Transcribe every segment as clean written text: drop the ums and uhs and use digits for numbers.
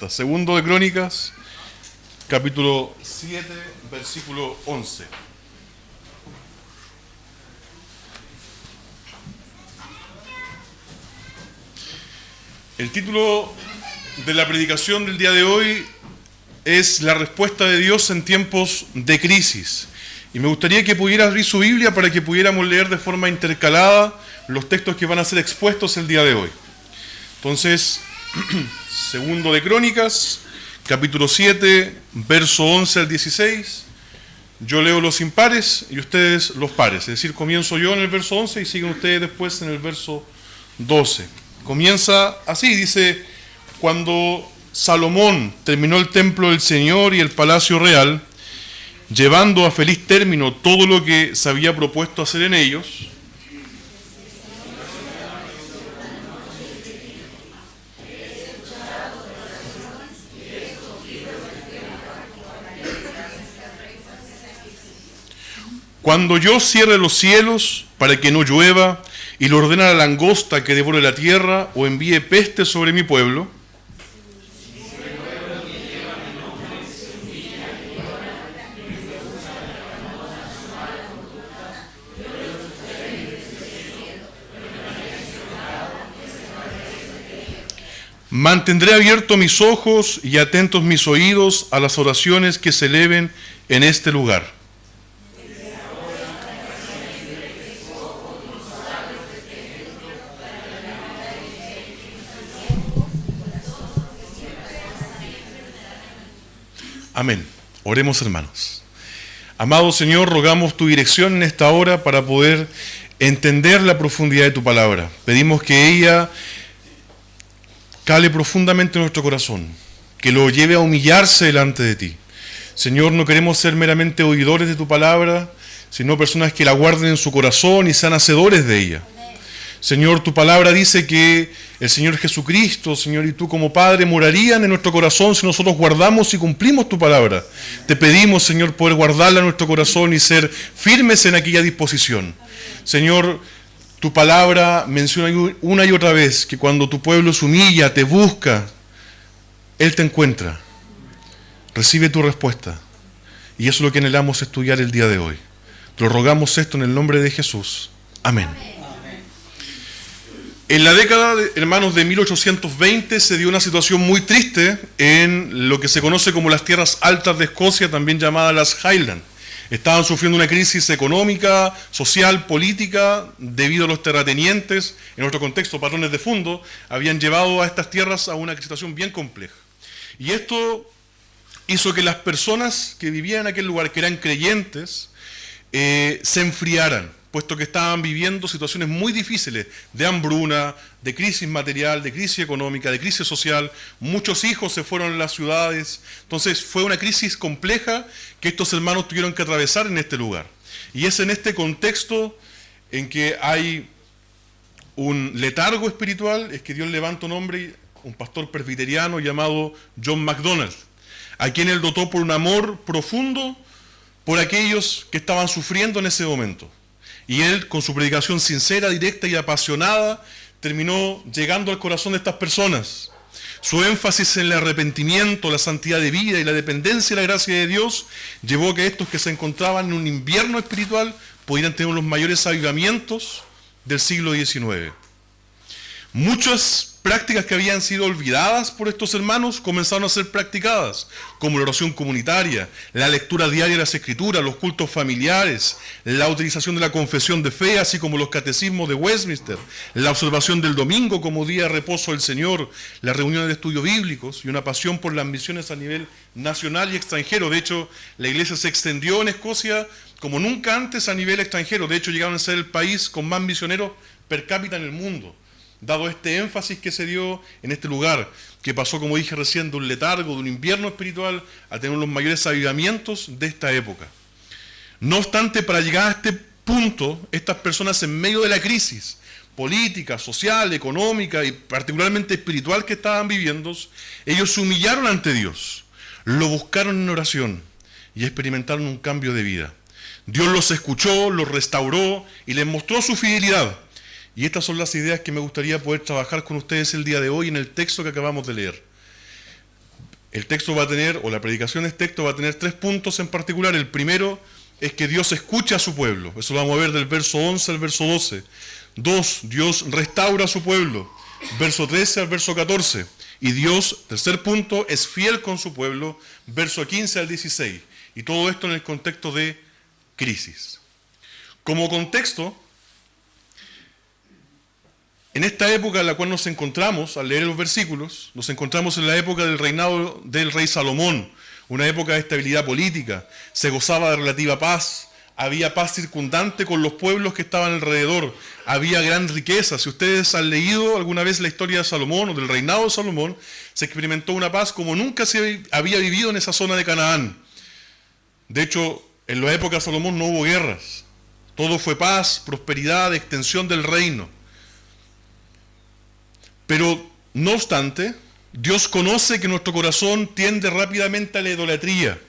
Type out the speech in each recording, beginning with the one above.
falta. Segundo de Crónicas, capítulo 7, versículo 11. El título de la predicación del día de hoy es la respuesta de Dios en tiempos de crisis. Y me gustaría que pudiera abrir su Biblia para que pudiéramos leer de forma intercalada los textos que van a ser expuestos el día de hoy. Entonces, segundo de Crónicas, capítulo 7, verso 11 al 16. Yo leo los impares y ustedes los pares. Es decir, comienzo yo en el verso 11 y siguen ustedes después en el verso 12. Comienza así, dice: cuando Salomón terminó el templo del Señor y el palacio real, llevando a feliz término todo lo que se había propuesto hacer en ellos, cuando yo cierre los cielos para que no llueva, y le ordene a la langosta que devore la tierra, o envíe peste sobre mi pueblo, mantendré abiertos mis ojos y atentos mis oídos a las oraciones que se eleven en este lugar. Amén. Oremos, hermanos. Amado Señor, rogamos tu dirección en esta hora para poder entender la profundidad de tu palabra. Pedimos que ella cale profundamente en nuestro corazón, que lo lleve a humillarse delante de ti. Señor, no queremos ser meramente oidores de tu palabra, sino personas que la guarden en su corazón y sean hacedores de ella. Señor, tu palabra dice que el Señor Jesucristo, Señor, y tú como Padre morarían en nuestro corazón si nosotros guardamos y cumplimos tu palabra. Te pedimos, Señor, poder guardarla en nuestro corazón y ser firmes en aquella disposición. Señor, tu palabra menciona una y otra vez que cuando tu pueblo se humilla, te busca, Él te encuentra. Recibe tu respuesta. Y eso es lo que anhelamos estudiar el día de hoy. Te lo rogamos esto en el nombre de Jesús. Amén. En la década, hermanos, de 1820 se dio una situación muy triste en lo que se conoce como las tierras altas de Escocia, también llamadas las Highlands. Estaban sufriendo una crisis económica, social, política, debido a los terratenientes, en nuestro contexto, patrones de fondo, habían llevado a estas tierras a una situación bien compleja. Y esto hizo que las personas que vivían en aquel lugar, que eran creyentes, se enfriaran, puesto que estaban viviendo situaciones muy difíciles de hambruna, de crisis material, de crisis económica, de crisis social. Muchos hijos se fueron a las ciudades. Entonces fue una crisis compleja que estos hermanos tuvieron que atravesar en este lugar. Y es en este contexto en que hay un letargo espiritual, es que Dios levanta un hombre, un pastor presbiteriano llamado John MacDonald, a quien él dotó por un amor profundo por aquellos que estaban sufriendo en ese momento. Y él, con su predicación sincera, directa y apasionada, terminó llegando al corazón de estas personas. Su énfasis en el arrepentimiento, la santidad de vida y la dependencia de la gracia de Dios llevó a que estos que se encontraban en un invierno espiritual pudieran tener los mayores avivamientos del siglo XIX. Muchas prácticas que habían sido olvidadas por estos hermanos comenzaron a ser practicadas, como la oración comunitaria, la lectura diaria de las Escrituras, los cultos familiares, la utilización de la confesión de fe, así como los catecismos de Westminster, la observación del domingo como día de reposo del Señor, las reuniones de estudios bíblicos y una pasión por las misiones a nivel nacional y extranjero. De hecho, la iglesia se extendió en Escocia como nunca antes a nivel extranjero. De hecho, llegaron a ser el país con más misioneros per cápita en el mundo, dado este énfasis que se dio en este lugar, que pasó, como dije recién, de un letargo, de un invierno espiritual, a tener los mayores avivamientos de esta época. No obstante, para llegar a este punto, estas personas en medio de la crisis política, social, económica y particularmente espiritual que estaban viviendo, ellos se humillaron ante Dios, lo buscaron en oración y experimentaron un cambio de vida. Dios los escuchó, los restauró y les mostró su fidelidad. Y estas son las ideas que me gustaría poder trabajar con ustedes el día de hoy en el texto que acabamos de leer. el texto va a tener, o la predicación de este texto va a tener 3 puntos en particular. El primero es que Dios escucha a su pueblo. Eso lo vamos a ver del verso 11 al verso 12. 2, Dios restaura a su pueblo. Verso 13 al verso 14. Y Dios, tercer punto, es fiel con su pueblo. Verso 15 al 16. Y todo esto en el contexto de crisis. Como contexto, en esta época en la cual nos encontramos, al leer los versículos, nos encontramos en la época del reinado del rey Salomón, una época de estabilidad política, se gozaba de relativa paz, había paz circundante con los pueblos que estaban alrededor, había gran riqueza. Si ustedes han leído alguna vez la historia de Salomón o del reinado de Salomón, se experimentó una paz como nunca se había vivido en esa zona de Canaán. De hecho, en la época de Salomón no hubo guerras, todo fue paz, prosperidad, extensión del reino. Pero, no obstante, Dios conoce que nuestro corazón tiende rápidamente a la idolatría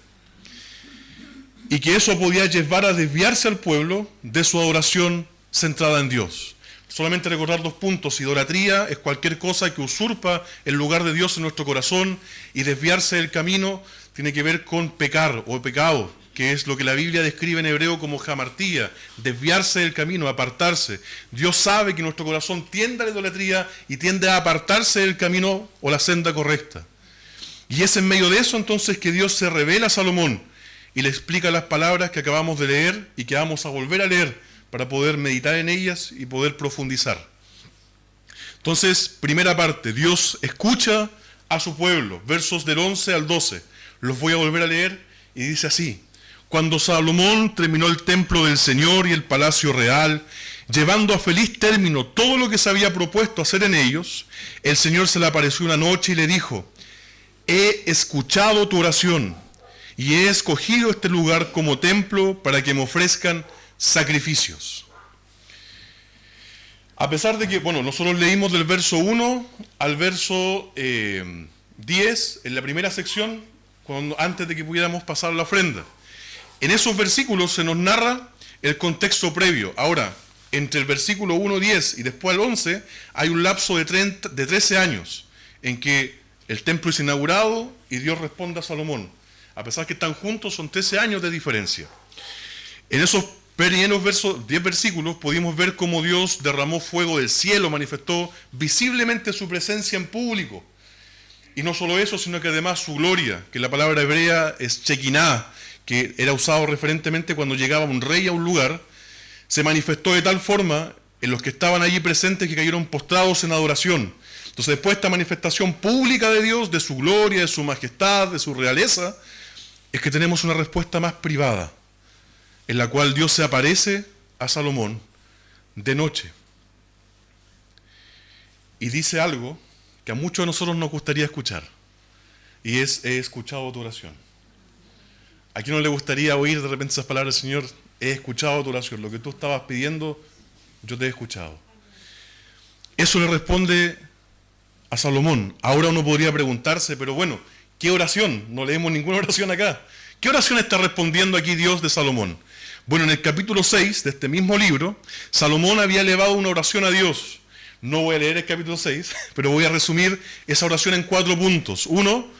y que eso podía llevar a desviarse al pueblo de su adoración centrada en Dios. Solamente recordar 2 puntos. Idolatría es cualquier cosa que usurpa el lugar de Dios en nuestro corazón, y desviarse del camino tiene que ver con pecar o pecado, que es lo que la Biblia describe en hebreo como jamartía, desviarse del camino, apartarse. Dios sabe que nuestro corazón tiende a la idolatría y tiende a apartarse del camino o la senda correcta. Y es en medio de eso entonces que Dios se revela a Salomón y le explica las palabras que acabamos de leer y que vamos a volver a leer para poder meditar en ellas y poder profundizar. Entonces, primera parte, Dios escucha a su pueblo, versos del 11 al 12. Los voy a volver a leer y dice así: Cuando Salomón terminó el templo del Señor y el palacio real, llevando a feliz término todo lo que se había propuesto hacer en ellos, el Señor se le apareció una noche y le dijo: He escuchado tu oración y he escogido este lugar como templo para que me ofrezcan sacrificios. A pesar de que, nosotros leímos del verso 1 al verso 10 en la primera sección, antes de que pudiéramos pasar la ofrenda. En esos versículos se nos narra el contexto previo. Ahora, entre el versículo 1-10 y después al 11, hay un lapso de 13 años en que el templo es inaugurado y Dios responde a Salomón. A pesar que están juntos, son 13 años de diferencia. En esos pequeños 10 versículos pudimos ver cómo Dios derramó fuego del cielo, manifestó visiblemente su presencia en público. Y no solo eso, sino que además su gloria, que la palabra hebrea es Shekinah, que era usado referentemente cuando llegaba un rey a un lugar, se manifestó de tal forma en los que estaban allí presentes que cayeron postrados en adoración. Entonces, después de esta manifestación pública de Dios, de su gloria, de su majestad, de su realeza, es que tenemos una respuesta más privada, en la cual Dios se aparece a Salomón de noche y dice algo que a muchos de nosotros nos gustaría escuchar, y es: he escuchado tu oración. ¿A quién no le gustaría oír de repente esas palabras del Señor? He escuchado tu oración, lo que tú estabas pidiendo, yo te he escuchado. Eso le responde a Salomón. Ahora uno podría preguntarse, pero bueno, ¿qué oración? No leemos ninguna oración acá. ¿Qué oración está respondiendo aquí Dios de Salomón? Bueno, en el capítulo 6 de este mismo libro, Salomón había elevado una oración a Dios. No voy a leer el capítulo 6, pero voy a resumir esa oración en 4 puntos. 1,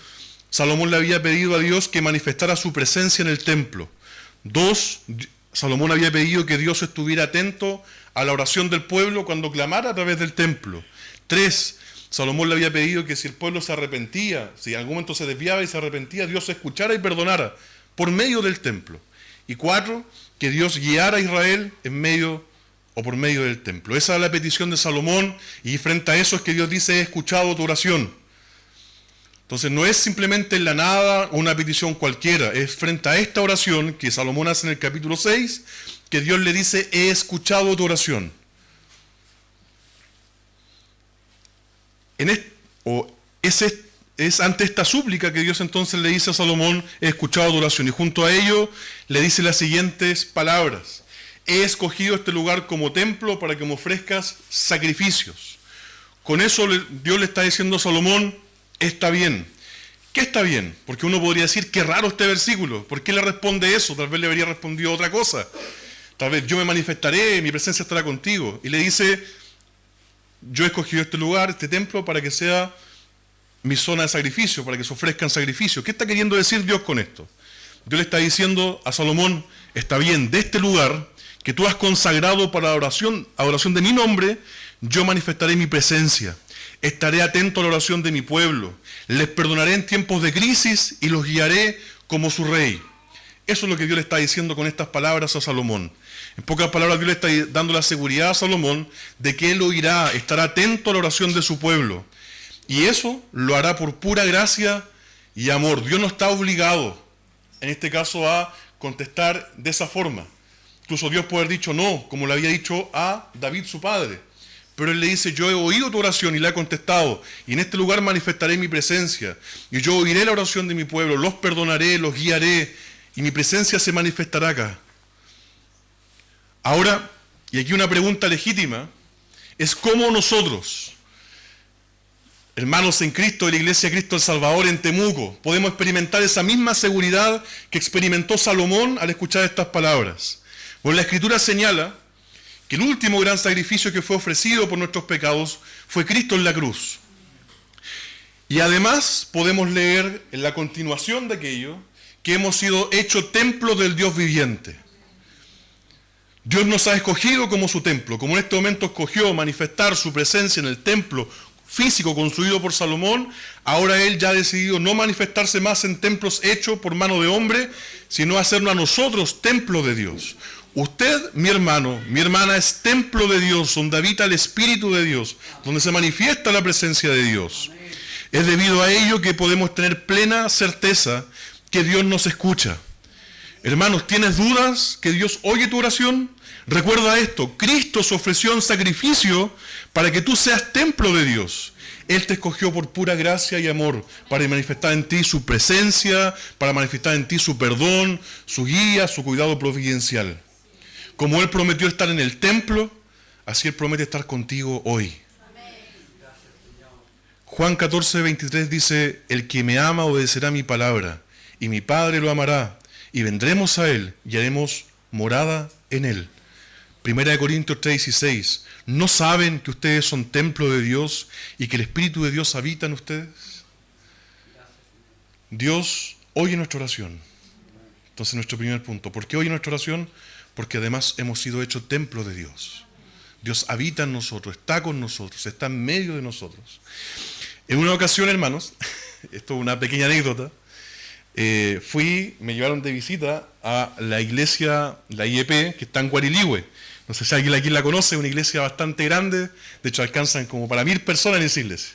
Salomón le había pedido a Dios que manifestara su presencia en el templo. 2, Salomón había pedido que Dios estuviera atento a la oración del pueblo cuando clamara a través del templo. 3, Salomón le había pedido que si el pueblo se arrepentía, si en algún momento se desviaba y se arrepentía, Dios escuchara y perdonara por medio del templo. Y 4, que Dios guiara a Israel en medio o por medio del templo. Esa es la petición de Salomón, y frente a eso es que Dios dice: he escuchado tu oración. Entonces no es simplemente en la nada una petición cualquiera, es frente a esta oración que Salomón hace en el capítulo 6, que Dios le dice: he escuchado tu oración. Es ante esta súplica que Dios entonces le dice a Salomón: he escuchado tu oración. Y junto a ello le dice las siguientes palabras: he escogido este lugar como templo para que me ofrezcas sacrificios. Con eso Dios le está diciendo a Salomón: está bien. ¿Qué está bien? Porque uno podría decir: qué raro este versículo, ¿por qué le responde eso? Tal vez le habría respondido otra cosa. Tal vez: yo me manifestaré, mi presencia estará contigo. Y le dice: yo he escogido este lugar, este templo, para que sea mi zona de sacrificio, para que se ofrezcan sacrificios. ¿Qué está queriendo decir Dios con esto? Dios le está diciendo a Salomón, está bien, de este lugar que tú has consagrado para la adoración de mi nombre, yo manifestaré mi presencia. Estaré atento a la oración de mi pueblo. Les perdonaré en tiempos de crisis y los guiaré como su rey. Eso es lo que Dios le está diciendo con estas palabras a Salomón. En pocas palabras, Dios le está dando la seguridad a Salomón de que él oirá, estará atento a la oración de su pueblo. Y eso lo hará por pura gracia y amor. Dios no está obligado, en este caso, a contestar de esa forma. Incluso Dios puede haber dicho no, como le había dicho a David su padre. Pero él le dice, yo he oído tu oración y la he contestado, y en este lugar manifestaré mi presencia, y yo oiré la oración de mi pueblo, los perdonaré, los guiaré, y mi presencia se manifestará acá. Ahora, y aquí una pregunta legítima, es cómo nosotros, hermanos en Cristo de la Iglesia de Cristo el Salvador en Temuco, podemos experimentar esa misma seguridad que experimentó Salomón al escuchar estas palabras. Bueno, la Escritura señala que el último gran sacrificio que fue ofrecido por nuestros pecados fue Cristo en la cruz. Y además podemos leer en la continuación de aquello que hemos sido hechos templo del Dios viviente. Dios nos ha escogido como su templo, como en este momento escogió manifestar su presencia en el templo físico construido por Salomón. Ahora Él ya ha decidido no manifestarse más en templos hechos por mano de hombre, sino hacernos a nosotros templo de Dios. Usted, mi hermano, mi hermana, es templo de Dios, donde habita el Espíritu de Dios, donde se manifiesta la presencia de Dios. Es debido a ello que podemos tener plena certeza que Dios nos escucha. Hermanos, ¿tienes dudas que Dios oye tu oración? Recuerda esto, Cristo se ofreció en sacrificio para que tú seas templo de Dios. Él te escogió por pura gracia y amor para manifestar en ti su presencia, para manifestar en ti su perdón, su guía, su cuidado providencial. Como Él prometió estar en el templo, así Él promete estar contigo hoy. Juan 14, 23 dice, el que me ama obedecerá mi palabra, y mi Padre lo amará, y vendremos a Él y haremos morada en Él. 1 Corintios 3, 16, ¿no saben que ustedes son templo de Dios y que el Espíritu de Dios habita en ustedes? Dios oye nuestra oración. Entonces nuestro primer punto, ¿por qué oye nuestra oración? Porque además hemos sido hechos templo de Dios. Dios habita en nosotros, está con nosotros, está en medio de nosotros. En una ocasión, hermanos, esto es una pequeña anécdota, me llevaron de visita a la iglesia, la IEP, que está en Guariligüe. No sé si alguien aquí la conoce, es una iglesia bastante grande, de hecho alcanzan como para 1000 personas en esa iglesia.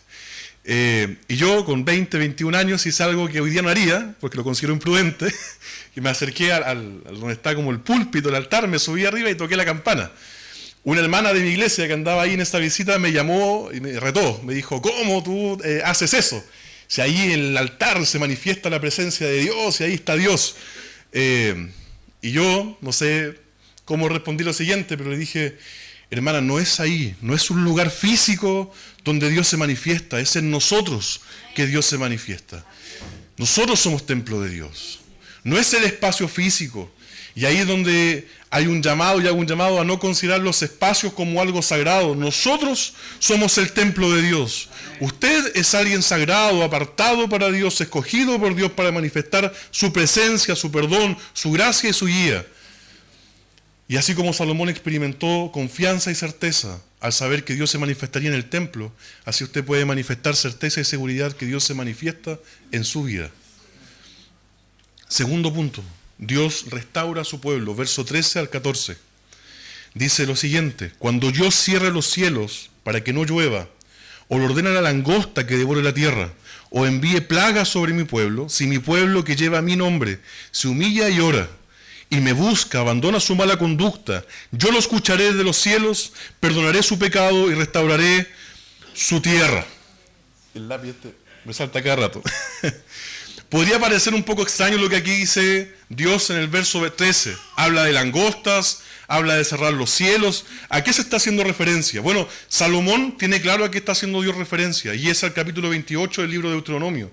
Y yo con 20, 21 años hice algo que hoy día no haría, porque lo considero imprudente, y me acerqué al donde está como el púlpito, el altar, me subí arriba y toqué la campana. Una hermana de mi iglesia que andaba ahí en esta visita me llamó y me retó, me dijo, ¿cómo tú haces eso? Si ahí en el altar se manifiesta la presencia de Dios y ahí está Dios. Y yo no sé cómo respondí lo siguiente, pero le dije, hermana, no es ahí, no es un lugar físico donde Dios se manifiesta, es en nosotros que Dios se manifiesta. Nosotros somos templo de Dios, no es el espacio físico. Y ahí es donde hay un llamado y hago un llamado a no considerar los espacios como algo sagrado. Nosotros somos el templo de Dios. Usted es alguien sagrado, apartado para Dios, escogido por Dios para manifestar su presencia, su perdón, su gracia y su guía. Y así como Salomón experimentó confianza y certeza al saber que Dios se manifestaría en el templo, así usted puede manifestar certeza y seguridad que Dios se manifiesta en su vida. Segundo punto. Dios restaura a su pueblo, verso 13 al 14. Dice lo siguiente, cuando yo cierre los cielos para que no llueva, o le ordene a la langosta que devore la tierra, o envíe plagas sobre mi pueblo, si mi pueblo que lleva mi nombre se humilla y ora, y me busca, abandona su mala conducta, yo lo escucharé desde los cielos, perdonaré su pecado y restauraré su tierra. El lápiz este me salta cada rato. Podría parecer un poco extraño lo que aquí dice Dios en el verso 13. Habla de langostas, habla de cerrar los cielos. ¿A qué se está haciendo referencia? Bueno, Salomón tiene claro a qué está haciendo Dios referencia, y es al capítulo 28 del libro de Deuteronomio,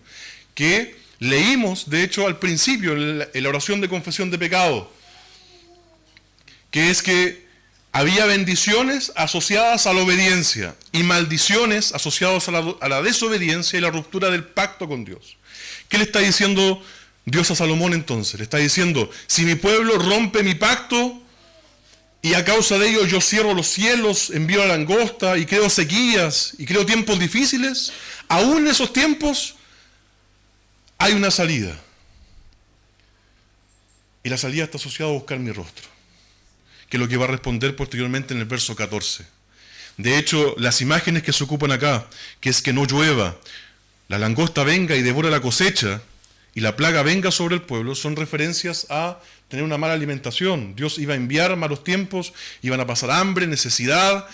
que leímos, de hecho, al principio, en la oración de confesión de pecado, que es que había bendiciones asociadas a la obediencia y maldiciones asociadas a la desobediencia y la ruptura del pacto con Dios. ¿Qué le está diciendo Dios a Salomón entonces? Le está diciendo, si mi pueblo rompe mi pacto y a causa de ello yo cierro los cielos, envío la langosta y creo sequías y creo tiempos difíciles, aún en esos tiempos hay una salida. Y la salida está asociada a buscar mi rostro, que es lo que va a responder posteriormente en el verso 14. De hecho, las imágenes que se ocupan acá, que es que no llueva, la langosta venga y devora la cosecha, y la plaga venga sobre el pueblo, son referencias a tener una mala alimentación. Dios iba a enviar malos tiempos, iban a pasar hambre, necesidad,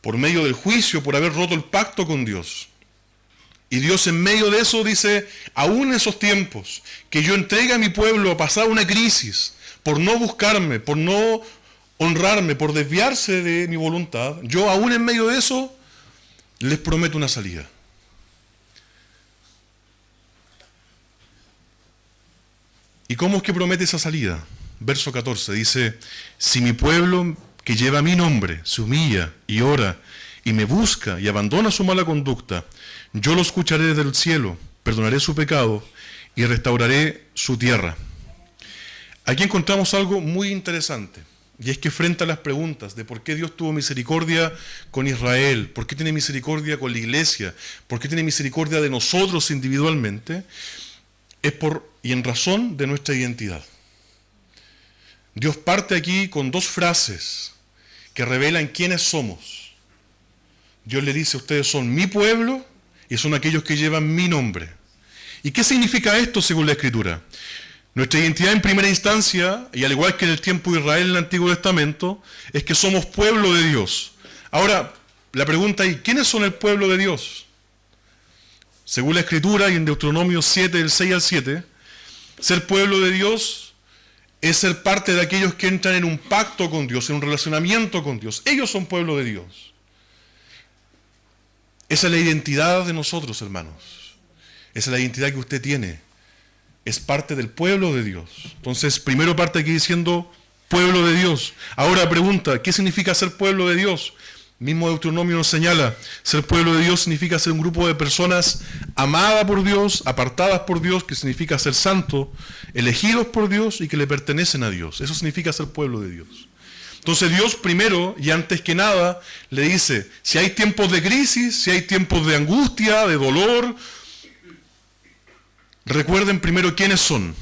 por medio del juicio, por haber roto el pacto con Dios. Y Dios en medio de eso dice, aún en esos tiempos, que yo entregue a mi pueblo a pasar una crisis, por no buscarme, por no honrarme, por desviarse de mi voluntad, yo aún en medio de eso, les prometo una salida. ¿Y cómo es que promete esa salida? Verso 14 dice, si mi pueblo que lleva mi nombre se humilla y ora y me busca y abandona su mala conducta, yo lo escucharé desde el cielo, perdonaré su pecado y restauraré su tierra. Aquí encontramos algo muy interesante, y es que frente a las preguntas de por qué Dios tuvo misericordia con Israel, por qué tiene misericordia con la iglesia, por qué tiene misericordia de nosotros individualmente, es por y en razón de nuestra identidad. Dios parte aquí con dos frases que revelan quiénes somos. Dios le dice, ustedes son mi pueblo y son aquellos que llevan mi nombre. ¿Y qué significa esto según la Escritura? Nuestra identidad en primera instancia, y al igual que en el tiempo de Israel en el Antiguo Testamento, es que somos pueblo de Dios. Ahora, la pregunta es, ¿quiénes son el pueblo de Dios? Según la Escritura y en Deuteronomio 7, del 6 al 7, ser pueblo de Dios es ser parte de aquellos que entran en un pacto con Dios, en un relacionamiento con Dios. Ellos son pueblo de Dios. Esa es la identidad de nosotros, hermanos. Esa es la identidad que usted tiene. Es parte del pueblo de Dios. Entonces, primero parte aquí diciendo pueblo de Dios. Ahora pregunta, ¿qué significa ser pueblo de Dios? Mismo Deuteronomio nos señala, ser pueblo de Dios significa ser un grupo de personas amadas por Dios, apartadas por Dios, que significa ser santo, elegidos por Dios y que le pertenecen a Dios. Eso significa ser pueblo de Dios. Entonces Dios primero y antes que nada le dice, si hay tiempos de crisis, si hay tiempos de angustia, de dolor, recuerden primero quiénes son,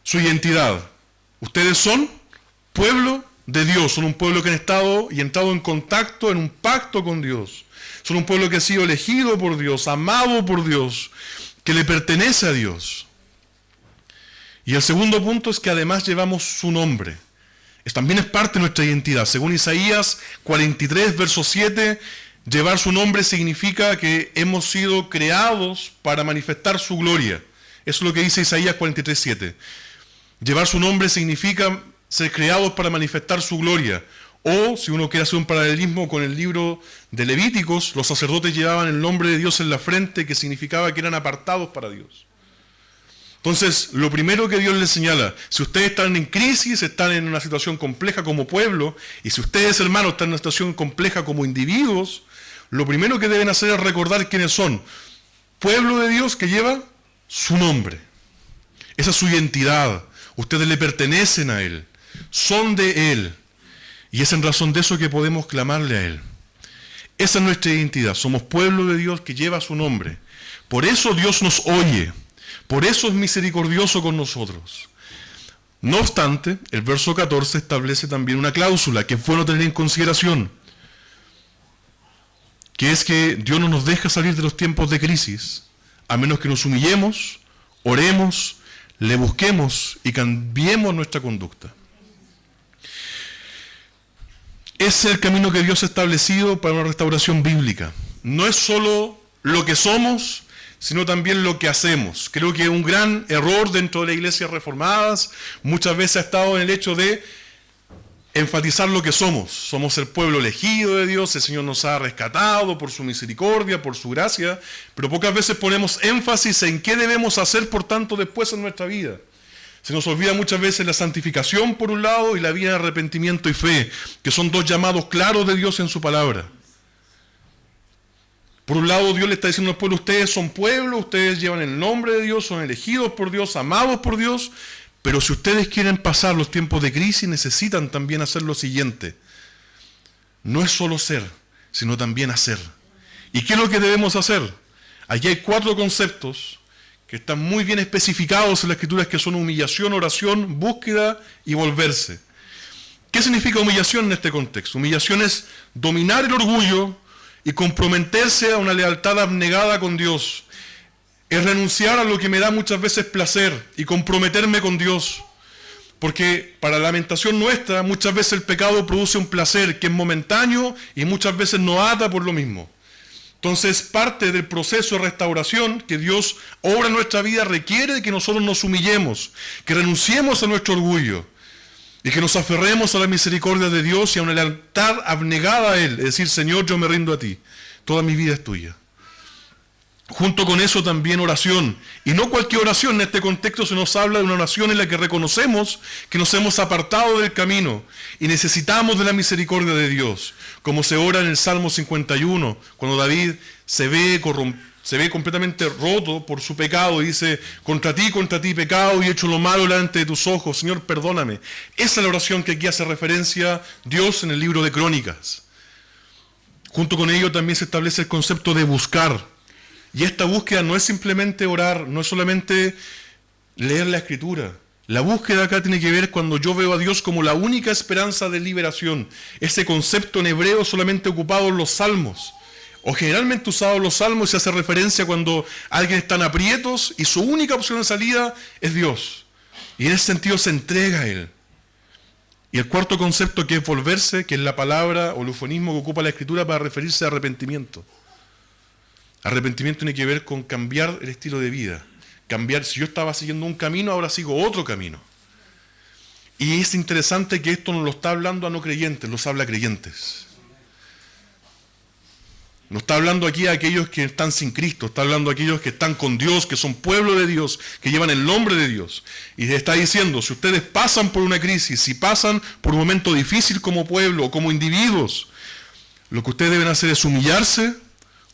su identidad. Ustedes son pueblo de Dios, son un pueblo que han estado y entrado en contacto, en un pacto con Dios. Son un pueblo que ha sido elegido por Dios, amado por Dios, que le pertenece a Dios. Y el segundo punto es que además llevamos su nombre. También es parte de nuestra identidad. Según Isaías 43, verso 7, llevar su nombre significa que hemos sido creados para manifestar su gloria. Eso es lo que dice Isaías 43, 7. Llevar su nombre significa ser creados para manifestar su gloria. O, si uno quiere hacer un paralelismo con el libro de Levíticos, los sacerdotes llevaban el nombre de Dios en la frente, que significaba que eran apartados para Dios. Entonces, lo primero que Dios les señala, si ustedes están en crisis, están en una situación compleja como pueblo, y si ustedes, hermanos, están en una situación compleja como individuos, lo primero que deben hacer es recordar quiénes son. Pueblo de Dios que lleva su nombre. Esa es su identidad. Ustedes le pertenecen a Él. Son de Él. Y es en razón de eso que podemos clamarle a Él. Esa es nuestra identidad. Somos pueblo de Dios que lleva su nombre. Por eso Dios nos oye. Por eso es misericordioso con nosotros. No obstante, el verso 14 establece también una cláusula que es bueno tener en consideración, que es que Dios no nos deja salir de los tiempos de crisis, a menos que nos humillemos, oremos, le busquemos y cambiemos nuestra conducta. Ese es el camino que Dios ha establecido para una restauración bíblica. No es solo lo que somos, sino también lo que hacemos. Creo que un gran error dentro de las iglesias reformadas muchas veces ha estado en el hecho de enfatizar lo que somos. Somos el pueblo elegido de Dios, el Señor nos ha rescatado por su misericordia, por su gracia, pero pocas veces ponemos énfasis en qué debemos hacer, por tanto, después en nuestra vida. Se nos olvida muchas veces la santificación por un lado y la vida de arrepentimiento y fe, que son dos llamados claros de Dios en su palabra. Por un lado, Dios le está diciendo al pueblo, ustedes son pueblo, ustedes llevan el nombre de Dios, son elegidos por Dios, amados por Dios, pero si ustedes quieren pasar los tiempos de crisis, necesitan también hacer lo siguiente. No es solo ser, sino también hacer. ¿Y qué es lo que debemos hacer? Aquí hay 4 conceptos que están muy bien especificados en las Escrituras, que son humillación, oración, búsqueda y volverse. ¿Qué significa humillación en este contexto? Humillación es dominar el orgullo y comprometerse a una lealtad abnegada con Dios. Es renunciar a lo que me da muchas veces placer y comprometerme con Dios. Porque para la lamentación nuestra, muchas veces el pecado produce un placer que es momentáneo y muchas veces nos ata por lo mismo. Entonces, parte del proceso de restauración que Dios obra en nuestra vida requiere de que nosotros nos humillemos, que renunciemos a nuestro orgullo y que nos aferremos a la misericordia de Dios y a una lealtad abnegada a Él. Es decir, Señor, yo me rindo a ti, toda mi vida es tuya. Junto con eso también oración. Y no cualquier oración, en este contexto se nos habla de una oración en la que reconocemos que nos hemos apartado del camino y necesitamos de la misericordia de Dios. Como se ora en el Salmo 51, cuando David se ve completamente roto por su pecado y dice, contra ti, pecado, y he hecho lo malo delante de tus ojos, Señor, perdóname. Esa es la oración que aquí hace referencia Dios en el libro de Crónicas. Junto con ello también se establece el concepto de buscar. Y esta búsqueda no es simplemente orar, no es solamente leer la Escritura. La búsqueda acá tiene que ver cuando yo veo a Dios como la única esperanza de liberación. Ese concepto en hebreo solamente ocupado en los salmos, o generalmente usado en los salmos, se hace referencia cuando alguien está en aprietos y su única opción de salida es Dios. Y en ese sentido se entrega a Él. Y el cuarto concepto, que es volverse, que es la palabra o el eufemismo que ocupa la Escritura para referirse a arrepentimiento. Arrepentimiento tiene que ver con cambiar el estilo de vida. Cambiar, si yo estaba siguiendo un camino, ahora sigo otro camino. Y es interesante que esto no lo está hablando a no creyentes, los habla a creyentes. No está hablando aquí a aquellos que están sin Cristo, está hablando a aquellos que están con Dios, que son pueblo de Dios, que llevan el nombre de Dios. Y está diciendo, si ustedes pasan por una crisis, si pasan por un momento difícil como pueblo o como individuos, lo que ustedes deben hacer es humillarse,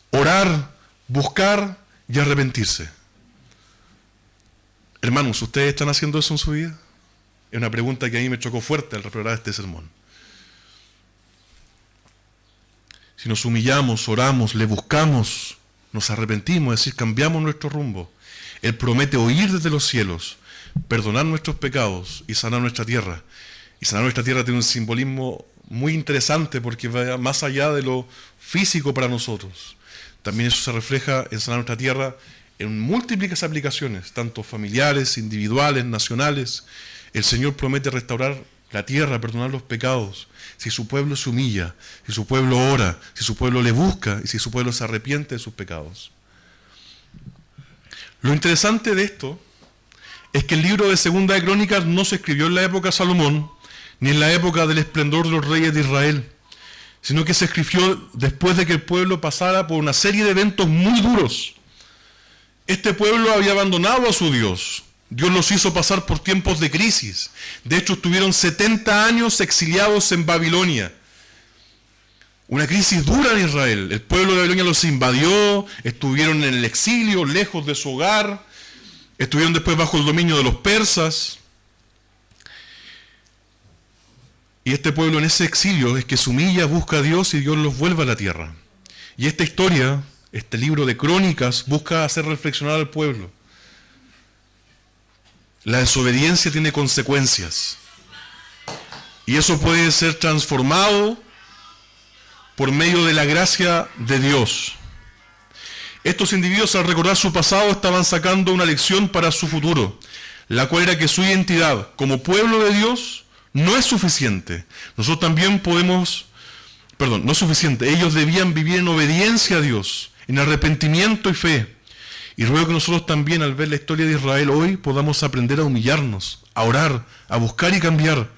orar, buscar y arrepentirse. Hermanos, ¿ustedes están haciendo eso en su vida? Es una pregunta que a mí me chocó fuerte al preparar este sermón. Si nos humillamos, oramos, le buscamos, nos arrepentimos, es decir, cambiamos nuestro rumbo, Él promete oír desde los cielos, perdonar nuestros pecados y sanar nuestra tierra. Y sanar nuestra tierra tiene un simbolismo muy interesante porque va más allá de lo físico para nosotros. También eso se refleja en sanar nuestra tierra en múltiples aplicaciones, tanto familiares, individuales, nacionales. El Señor promete restaurar la tierra, perdonar los pecados, si su pueblo se humilla, si su pueblo ora, si su pueblo le busca y si su pueblo se arrepiente de sus pecados. Lo interesante de esto es que el libro de Segunda de Crónicas no se escribió en la época de Salomón, ni en la época del esplendor de los reyes de Israel, sino que se escribió después de que el pueblo pasara por una serie de eventos muy duros. Este pueblo había abandonado a su Dios. Dios los hizo pasar por tiempos de crisis. De hecho, estuvieron 70 años exiliados en Babilonia. Una crisis dura en Israel. El pueblo de Babilonia los invadió, estuvieron en el exilio, lejos de su hogar, estuvieron después bajo el dominio de los persas. Y este pueblo en ese exilio es que se humilla, busca a Dios y Dios los vuelve a la tierra. Y esta historia, este libro de Crónicas, busca hacer reflexionar al pueblo. La desobediencia tiene consecuencias. Y eso puede ser transformado por medio de la gracia de Dios. Estos individuos, al recordar su pasado, estaban sacando una lección para su futuro, la cual era que su identidad como pueblo de Dios no es suficiente. Nosotros también no es suficiente. Ellos debían vivir en obediencia a Dios, en arrepentimiento y fe. Y ruego que nosotros también, al ver la historia de Israel hoy, podamos aprender a humillarnos, a orar, a buscar y cambiar,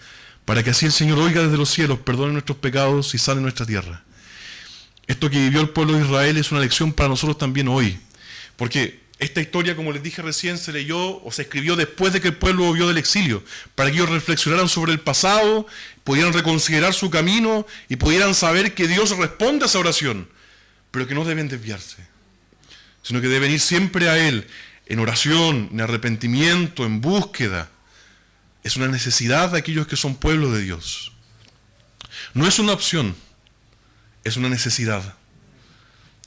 para que así el Señor oiga desde los cielos, perdone nuestros pecados y sane nuestra tierra. Esto que vivió el pueblo de Israel es una lección para nosotros también hoy. Porque Esta historia, como les dije recién, se leyó o se escribió después de que el pueblo volvió del exilio, para que ellos reflexionaran sobre el pasado, pudieran reconsiderar su camino y pudieran saber que Dios responde a esa oración, pero que no deben desviarse, sino que deben ir siempre a Él, en oración, en arrepentimiento, en búsqueda. Es una necesidad de aquellos que son pueblo de Dios. No es una opción, es una necesidad.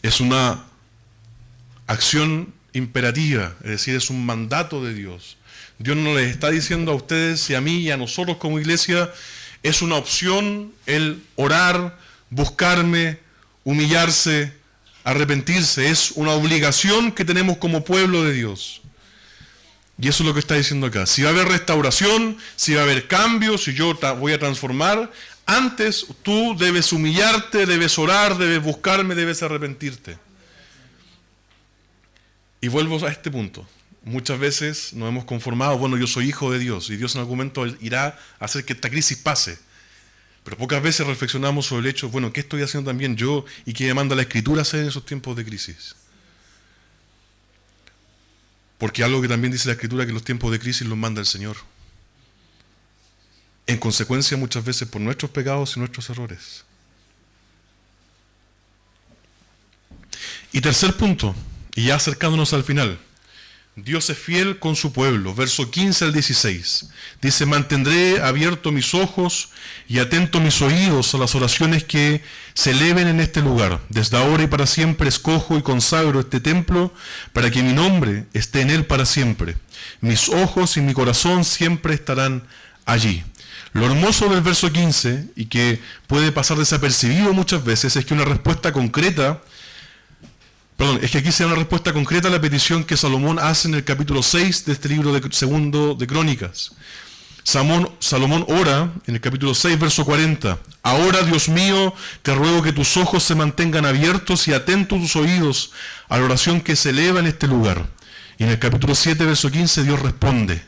Es una acción imperativa, es decir, es un mandato de Dios. Dios no les está diciendo a ustedes y a mí y a nosotros como iglesia, es una opción el orar, buscarme, humillarse, arrepentirse. Es una obligación que tenemos como pueblo de Dios. Y eso es lo que está diciendo acá. Si va a haber restauración, si va a haber cambio, si yo voy a transformar, antes tú debes humillarte, debes orar, debes buscarme, debes arrepentirte. Y vuelvo a este punto. Muchas veces nos hemos conformado, bueno, yo soy hijo de Dios y Dios en algún momento irá a hacer que esta crisis pase. Pero pocas veces reflexionamos sobre el hecho, bueno, ¿qué estoy haciendo también yo y qué demanda la Escritura hacer en esos tiempos de crisis? Porque algo que también dice la Escritura, que los tiempos de crisis los manda el Señor. En consecuencia, muchas veces por nuestros pecados y nuestros errores. Y tercer punto, y ya acercándonos al final. Dios es fiel con su pueblo. Verso 15 al 16. Dice, mantendré abiertos mis ojos y atento mis oídos a las oraciones que se eleven en este lugar. Desde ahora y para siempre escojo y consagro este templo para que mi nombre esté en él para siempre. Mis ojos y mi corazón siempre estarán allí. Lo hermoso del verso 15, y que puede pasar desapercibido muchas veces, es que una respuesta concreta, es que aquí se da una respuesta concreta a la petición que Salomón hace en el capítulo 6 de este libro segundo de Crónicas. Salomón ora en el capítulo 6, verso 40. Ahora, Dios mío, te ruego que tus ojos se mantengan abiertos y atentos tus oídos a la oración que se eleva en este lugar. Y en el capítulo 7, verso 15, Dios responde,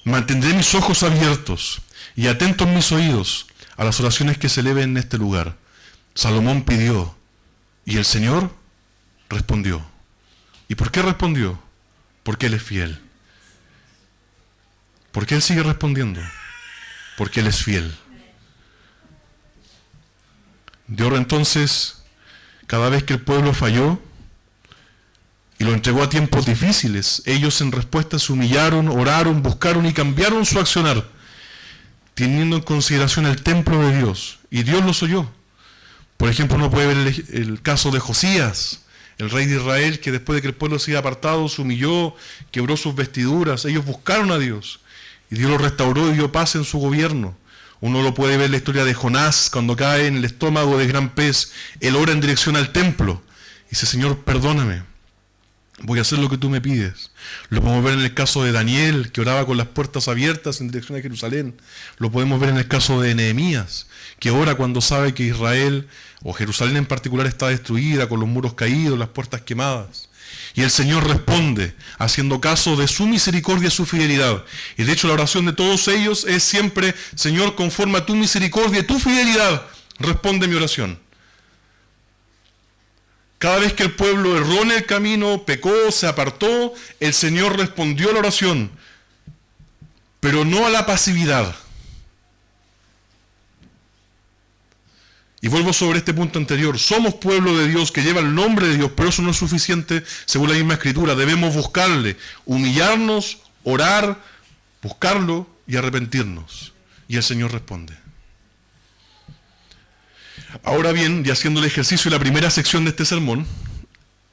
mantendré mis ojos abiertos y atentos mis oídos a las oraciones que se eleven en este lugar. Salomón pidió y el Señor respondió. ¿Y por qué respondió? Porque Él es fiel. ¿Por qué Él sigue respondiendo? Porque Él es fiel. Dios entonces, cada vez que el pueblo falló y lo entregó a tiempos difíciles, ellos en respuesta se humillaron, oraron, buscaron y cambiaron su accionar, teniendo en consideración el templo de Dios. Y Dios los oyó. Por ejemplo, uno puede ver el caso de Josías, el rey de Israel, que después de que el pueblo se iba apartado, se humilló, quebró sus vestiduras. Ellos buscaron a Dios y Dios los restauró y dio paz en su gobierno. Uno lo puede ver en la historia de Jonás, cuando cae en el estómago de gran pez. Él ora en dirección al templo y dice, Señor, perdóname, voy a hacer lo que tú me pides. Lo podemos ver en el caso de Daniel, que oraba con las puertas abiertas en dirección a Jerusalén. Lo podemos ver en el caso de Nehemías, que ora cuando sabe que Israel, o Jerusalén en particular, está destruida, con los muros caídos, las puertas quemadas. Y el Señor responde, haciendo caso de su misericordia y su fidelidad. Y de hecho la oración de todos ellos es siempre, Señor, conforme a tu misericordia y tu fidelidad, responde mi oración. Cada vez que el pueblo erró en el camino, pecó, se apartó, el Señor respondió a la oración, pero no a la pasividad. Y vuelvo sobre este punto anterior. Somos pueblo de Dios que lleva el nombre de Dios, pero eso no es suficiente según la misma Escritura. Debemos buscarle, humillarnos, orar, buscarlo y arrepentirnos. Y el Señor responde. Ahora bien, y haciendo el ejercicio de la primera sección de este sermón,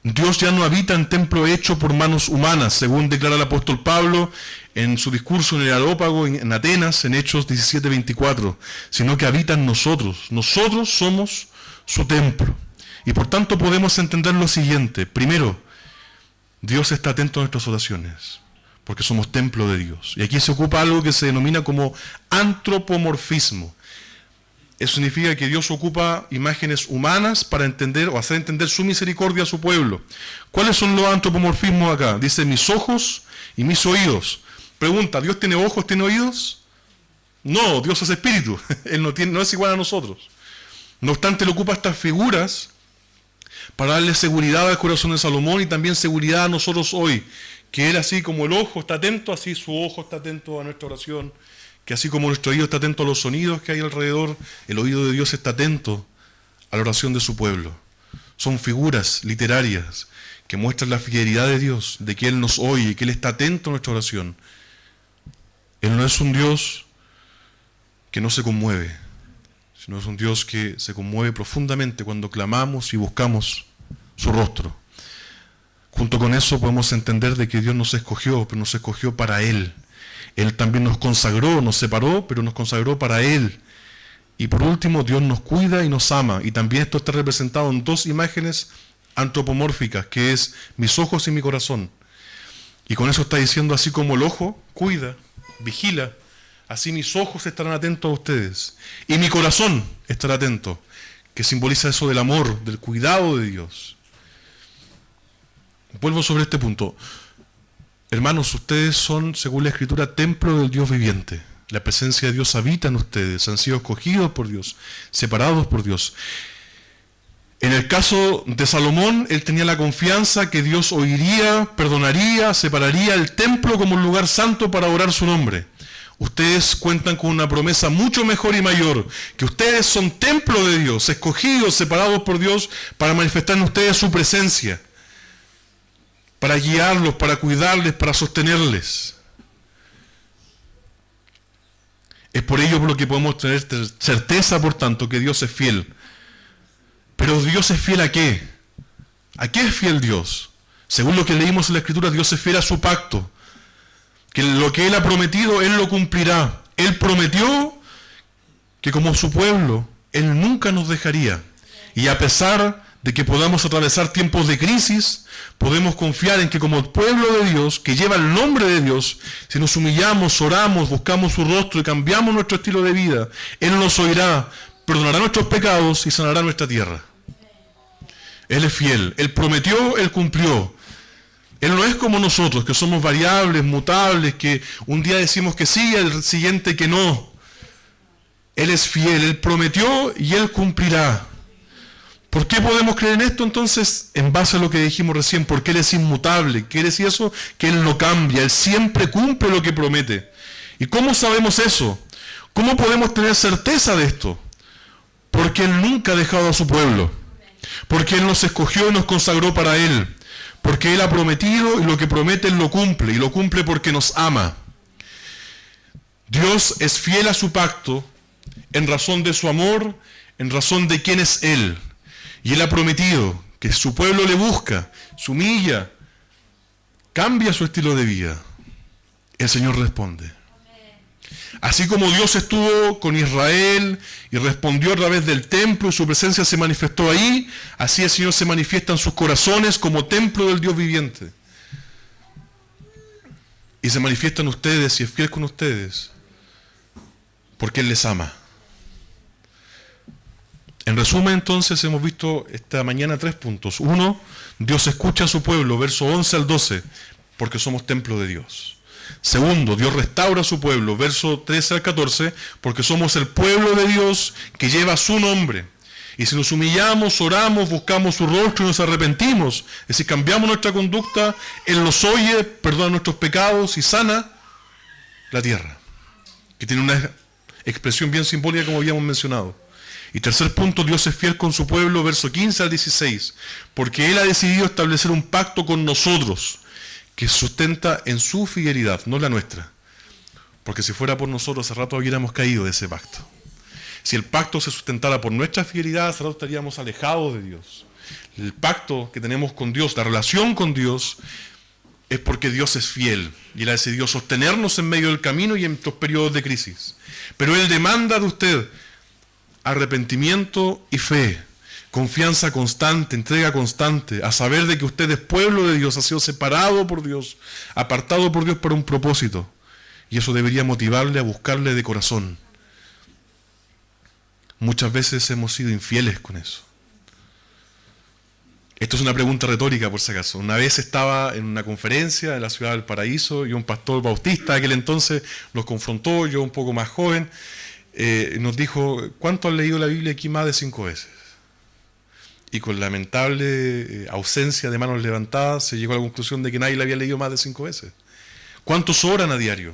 Dios ya no habita en templo hecho por manos humanas, según declara el apóstol Pablo en su discurso en el Areópago en Atenas, en Hechos 17:24, sino que habita en nosotros. Nosotros somos su templo. Y por tanto podemos entender lo siguiente. Primero, Dios está atento a nuestras oraciones, porque somos templo de Dios. Y aquí se ocupa algo que se denomina como antropomorfismo. Eso significa que Dios ocupa imágenes humanas para entender o hacer entender su misericordia a su pueblo. ¿Cuáles son los antropomorfismos acá? Dice mis ojos y mis oídos. Pregunta, ¿Dios tiene ojos, tiene oídos? No, Dios es espíritu. Él no es igual a nosotros. No obstante, Él ocupa estas figuras para darle seguridad al corazón de Salomón y también seguridad a nosotros hoy, que Él, así como el ojo está atento, así su ojo está atento a nuestra oración, que así como nuestro oído está atento a los sonidos que hay alrededor, el oído de Dios está atento a la oración de su pueblo. Son figuras literarias que muestran la fidelidad de Dios, de que Él nos oye y que Él está atento a nuestra oración. Él no es un Dios que no se conmueve, sino es un Dios que se conmueve profundamente cuando clamamos y buscamos su rostro. Junto con eso podemos entender de que Dios nos escogió, pero nos escogió para Él. Él también nos consagró, nos separó, pero nos consagró para Él. Y por último, Dios nos cuida y nos ama. Y también esto está representado en dos imágenes antropomórficas, que es mis ojos y mi corazón. Y con eso está diciendo, así como el ojo cuida, vigila, así mis ojos estarán atentos a ustedes. Y mi corazón estará atento, que simboliza eso del amor, del cuidado de Dios. Vuelvo sobre este punto. Hermanos, ustedes son, según la Escritura, templo del Dios viviente. La presencia de Dios habita en ustedes, han sido escogidos por Dios, separados por Dios. En el caso de Salomón, él tenía la confianza que Dios oiría, perdonaría, separaría el templo como un lugar santo para orar su nombre. Ustedes cuentan con una promesa mucho mejor y mayor, que ustedes son templo de Dios, escogidos, separados por Dios, para manifestar en ustedes su presencia, para guiarlos, para cuidarles, para sostenerles. Es por ello por lo que podemos tener certeza, por tanto, que Dios es fiel. Pero ¿Dios es fiel a qué? ¿A qué es fiel Dios? Según lo que leímos en la Escritura, Dios es fiel a su pacto. Que lo que Él ha prometido, Él lo cumplirá. Él prometió que como su pueblo, Él nunca nos dejaría. Y a pesar de que podamos atravesar tiempos de crisis, podemos confiar en que como pueblo de Dios, que lleva el nombre de Dios, si nos humillamos, oramos, buscamos su rostro y cambiamos nuestro estilo de vida, Él nos oirá, perdonará nuestros pecados y sanará nuestra tierra. Él es fiel. Él prometió, Él cumplió. Él no es como nosotros, que somos variables, mutables, que un día decimos que sí y el siguiente que no. Él es fiel. Él prometió y Él cumplirá. ¿Por qué podemos creer en esto entonces? En base a lo que dijimos recién, porque Él es inmutable. ¿Quiere decir eso? Que Él no cambia. Él siempre cumple lo que promete. ¿Y cómo sabemos eso? ¿Cómo podemos tener certeza de esto? Porque Él nunca ha dejado a su pueblo. Porque Él nos escogió y nos consagró para Él. Porque Él ha prometido y lo que promete Él lo cumple. Y lo cumple porque nos ama. Dios es fiel a su pacto en razón de su amor, en razón de quién es Él. Y Él ha prometido que su pueblo le busca, se humilla, cambia su estilo de vida. El Señor responde. Así como Dios estuvo con Israel y respondió a través del templo y su presencia se manifestó ahí, así el Señor se manifiesta en sus corazones como templo del Dios viviente. Y se manifiesta en ustedes y es fiel con ustedes, porque Él les ama. En resumen, entonces, hemos visto esta mañana 3 puntos. 1, Dios escucha a su pueblo, verso 11 al 12, porque somos templo de Dios. 2, Dios restaura a su pueblo, verso 13 al 14, porque somos el pueblo de Dios que lleva su nombre. Y si nos humillamos, oramos, buscamos su rostro y nos arrepentimos, es decir, cambiamos nuestra conducta, Él nos oye, perdona nuestros pecados y sana la tierra. Que tiene una expresión bien simbólica como habíamos mencionado. Y 3 punto, Dios es fiel con su pueblo, verso 15 al 16, porque Él ha decidido establecer un pacto con nosotros, que sustenta en su fidelidad, no la nuestra. Porque si fuera por nosotros, hace rato hubiéramos caído de ese pacto. Si el pacto se sustentara por nuestra fidelidad, hace rato estaríamos alejados de Dios. El pacto que tenemos con Dios, la relación con Dios, es porque Dios es fiel. Y Él ha decidido sostenernos en medio del camino y en estos periodos de crisis. Pero Él demanda de usted arrepentimiento y fe, confianza constante, entrega constante, a saber de que usted es pueblo de Dios, ha sido separado por Dios, apartado por Dios para un propósito. Y eso debería motivarle a buscarle de corazón. Muchas veces hemos sido infieles con eso. Esto es una pregunta retórica, por si acaso. Una vez estaba en una conferencia en la ciudad del Paraíso y un pastor bautista de aquel entonces nos confrontó, yo un poco más joven, nos dijo, ¿cuánto han leído la Biblia aquí? Más de 5 veces. y con lamentable ausencia de manos levantadas se llegó a la conclusión de que nadie la había leído más de 5 veces. ¿Cuántos oran a diario?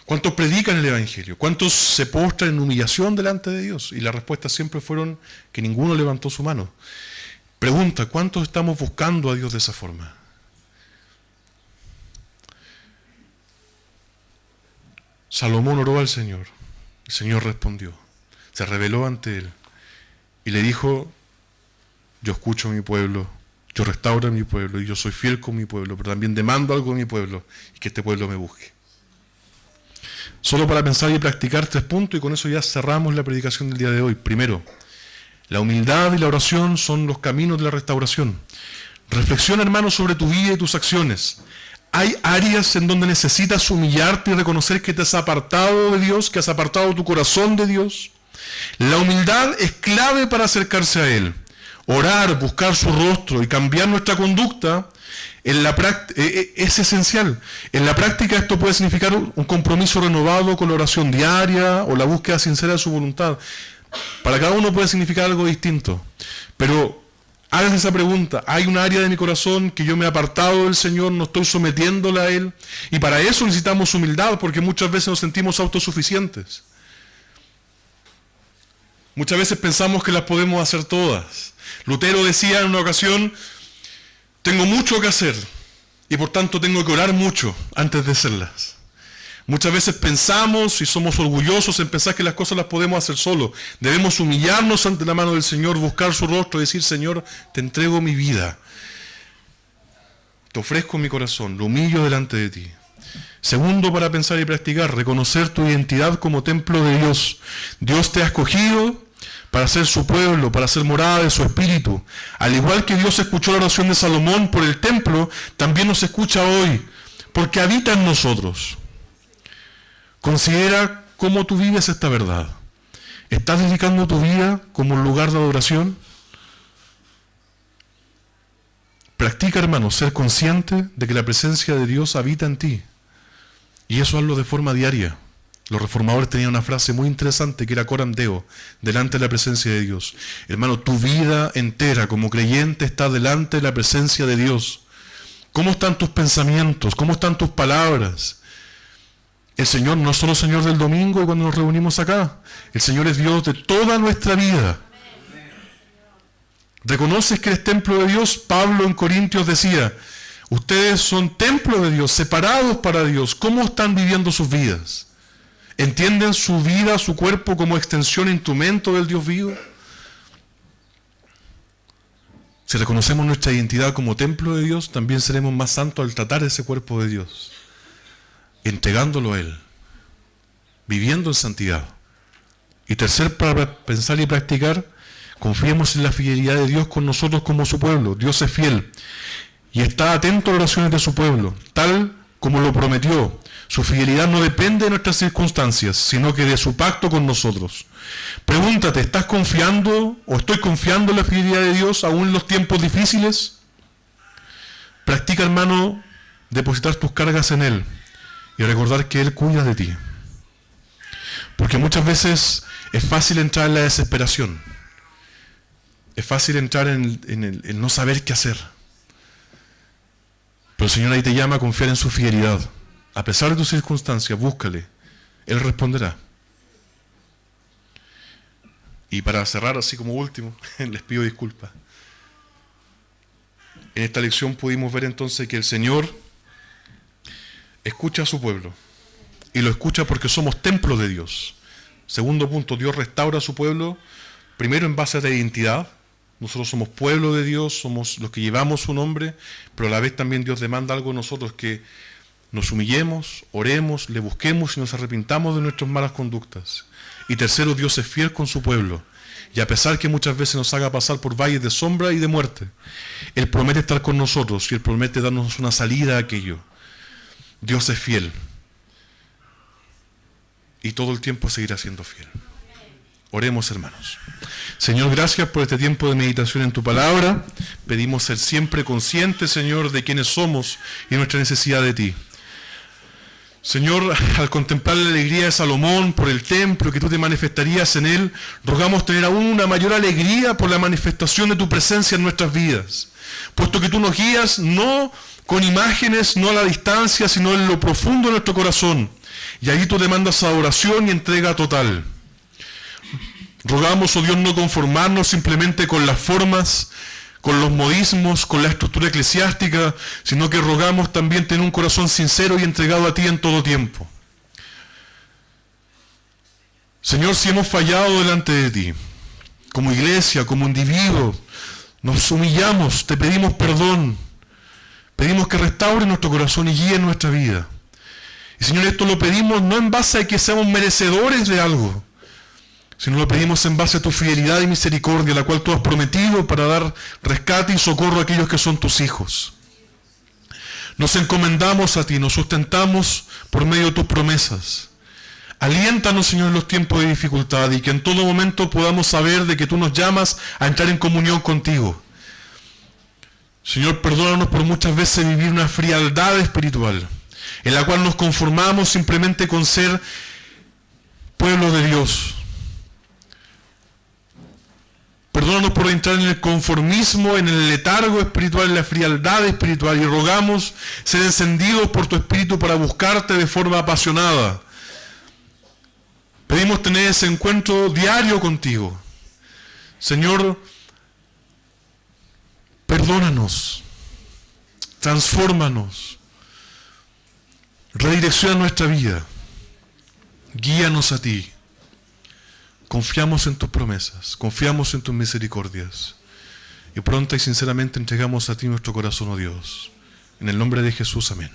¿Cuántos predican el Evangelio? ¿Cuántos se postran en humillación delante de Dios? Y las respuestas siempre fueron que ninguno levantó su mano. Pregunta, ¿cuántos estamos buscando a Dios de esa forma? Salomón oró al Señor. El Señor respondió. Se reveló ante él y le dijo: yo escucho a mi pueblo, yo restauro a mi pueblo y yo soy fiel con mi pueblo, pero también demando algo de mi pueblo y que este pueblo me busque. Solo para pensar y practicar 3 puntos, y con eso ya cerramos la predicación del día de hoy. Primero, la humildad y la oración son los caminos de la restauración. Reflexiona, hermano, sobre tu vida y tus acciones. Hay áreas en donde necesitas humillarte y reconocer que te has apartado de Dios, que has apartado tu corazón de Dios. La humildad es clave para acercarse a Él. Orar, buscar su rostro y cambiar nuestra conducta es esencial. En la práctica esto puede significar un compromiso renovado con la oración diaria o la búsqueda sincera de su voluntad. Para cada uno puede significar algo distinto. Pero hágase esa pregunta: ¿hay un área de mi corazón que yo me he apartado del Señor, no estoy sometiéndola a Él? Y para eso necesitamos humildad, porque muchas veces nos sentimos autosuficientes. Muchas veces pensamos que las podemos hacer todas. Lutero decía en una ocasión: tengo mucho que hacer y por tanto tengo que orar mucho antes de hacerlas. Muchas veces pensamos y somos orgullosos en pensar que las cosas las podemos hacer solos. Debemos humillarnos ante la mano del Señor, buscar su rostro y decir: Señor, te entrego mi vida. Te ofrezco mi corazón, lo humillo delante de ti. Segundo, para pensar y practicar, reconocer tu identidad como templo de Dios. Dios te ha escogido para ser su pueblo, para ser morada de su espíritu. Al igual que Dios escuchó la oración de Salomón por el templo, también nos escucha hoy, porque habita en nosotros. Considera cómo tú vives esta verdad. ¿Estás dedicando tu vida como un lugar de adoración? Practica, hermano, ser consciente de que la presencia de Dios habita en ti. Y eso hazlo de forma diaria. Los reformadores tenían una frase muy interesante que era coram Deo, delante de la presencia de Dios. Hermano, tu vida entera como creyente está delante de la presencia de Dios. ¿Cómo están tus pensamientos? ¿Cómo están tus palabras? El Señor no es solo Señor del domingo y cuando nos reunimos acá. El Señor es Dios de toda nuestra vida. ¿Reconoces que eres templo de Dios? Pablo en Corintios decía: ustedes son templo de Dios, separados para Dios. ¿Cómo están viviendo sus vidas? ¿Entienden su vida, su cuerpo como extensión, instrumento del Dios vivo? Si reconocemos nuestra identidad como templo de Dios, también seremos más santos al tratar ese cuerpo de Dios, entregándolo a Él, viviendo en santidad. Y tercer, para pensar y practicar, confiemos en la fidelidad de Dios con nosotros como su pueblo. Dios es fiel y está atento a las oraciones de su pueblo, tal como lo prometió. Su fidelidad no depende de nuestras circunstancias, sino que de su pacto con nosotros. Pregúntate: ¿estás confiando o estoy confiando en la fidelidad de Dios aún en los tiempos difíciles? Practica, hermano, depositar tus cargas en Él y recordar que Él cuida de ti. Porque muchas veces es fácil entrar en la desesperación. Es fácil entrar en el no saber qué hacer. Pero el Señor ahí te llama a confiar en su fidelidad. A pesar de tus circunstancias, búscale. Él responderá. Y para cerrar, así como último, les pido disculpas. En esta lección pudimos ver entonces que el Señor escucha a su pueblo. Y lo escucha porque somos templo de Dios. Segundo punto, Dios restaura a su pueblo, primero en base a la identidad. Nosotros somos pueblo de Dios, somos los que llevamos su nombre, pero a la vez también Dios demanda algo de nosotros, que nos humillemos, oremos, le busquemos y nos arrepintamos de nuestras malas conductas. Y tercero, Dios es fiel con su pueblo. Y a pesar que muchas veces nos haga pasar por valles de sombra y de muerte, Él promete estar con nosotros y Él promete darnos una salida a aquello. Dios es fiel. Y todo el tiempo seguirá siendo fiel. Oremos, hermanos. Señor, gracias por este tiempo de meditación en tu palabra. Pedimos ser siempre conscientes, Señor, de quiénes somos y nuestra necesidad de ti. Señor, al contemplar la alegría de Salomón por el templo, que tú te manifestarías en él, rogamos tener aún una mayor alegría por la manifestación de tu presencia en nuestras vidas, puesto que tú nos guías no con imágenes, no a la distancia, sino en lo profundo de nuestro corazón, y ahí tú demandas adoración y entrega total. Rogamos, oh Dios, no conformarnos simplemente con las formas, con los modismos, con la estructura eclesiástica, sino que rogamos también tener un corazón sincero y entregado a ti en todo tiempo. Señor, si hemos fallado delante de ti, como iglesia, como individuos, nos humillamos, te pedimos perdón, pedimos que restaure nuestro corazón y guíe nuestra vida. Y Señor, esto lo pedimos no en base a que seamos merecedores de algo, sino lo pedimos en base a tu fidelidad y misericordia, la cual tú has prometido para dar rescate y socorro a aquellos que son tus hijos. Nos encomendamos a ti, nos sustentamos por medio de tus promesas. Aliéntanos, Señor, en los tiempos de dificultad y que en todo momento podamos saber de que tú nos llamas a entrar en comunión contigo. Señor, perdónanos por muchas veces vivir una frialdad espiritual, en la cual nos conformamos simplemente con ser pueblo de Dios. Perdónanos por entrar en el conformismo, en el letargo espiritual, en la frialdad espiritual, y rogamos ser encendidos por tu Espíritu para buscarte de forma apasionada. Pedimos tener ese encuentro diario contigo. Señor, perdónanos, transfórmanos, redirecciona nuestra vida, guíanos a ti. Confiamos en tus promesas, confiamos en tus misericordias y pronta y sinceramente entregamos a ti nuestro corazón, oh Dios. En el nombre de Jesús, amén.